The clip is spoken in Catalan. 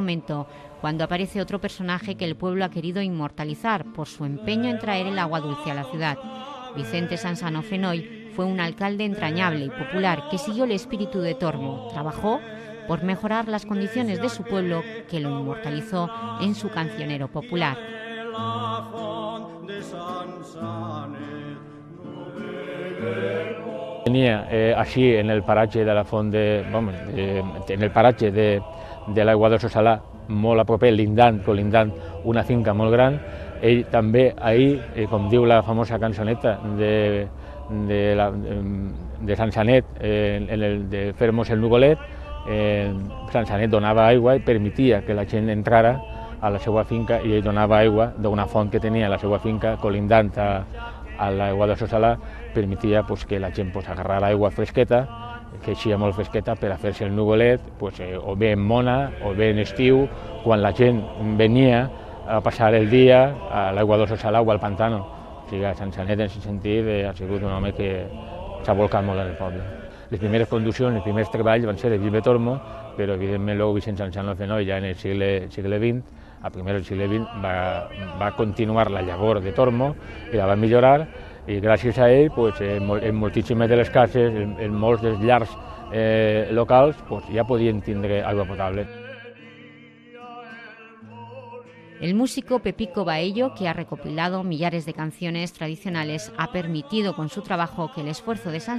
Momento cuando aparece otro personaje que el pueblo ha querido inmortalizar por su empeño en traer el agua dulce a la ciudad. Vicente Sansano Fenoy fue un alcalde entrañable y popular que siguió el espíritu de Tormo. Trabajó por mejorar las condiciones de su pueblo, que lo inmortalizó en su cancionero popular. Tenia així en el paratge de la font en el paratge de l'aigua del Salà, molt a proper, colindant una finca molt gran. Ell també ahir, com diu la famosa cançoneta de Sant Sanet, de Fermos el Nuvolet, Sant Sanet donava aigua i permetia que la gent entrara a la seva finca, i ell donava aigua d'una font que tenia a la seva finca, colindant a l'aigua del Salà, permetia que la gent agarrara aigua fresqueta, que eixia molt fresqueta, per a fer-se el nuvolet, o bé en mona o bé en estiu, quan la gent venia a passar el dia a l'aigua del Salà o al pantano. O sigui, Sant Sanet, en aquest sentit, ha sigut un home que s'ha volcat molt en el poble. Les primeres conduccions, els primers treballs van ser de Vilbe Tormo, però evidentment Vicent Sansano Fenoy ja en el segle XX, a primer del segle XX, va continuar la llavor de Tormo i la va millorar, i gràcies a ell, en moltíssimes de les cases, en molts dels llars locals, ja podien tindre aigua potable. El músico Pepico Baello, que ha recopilado millares de canciones tradicionales, ha permitido con su trabajo que el esfuerzo de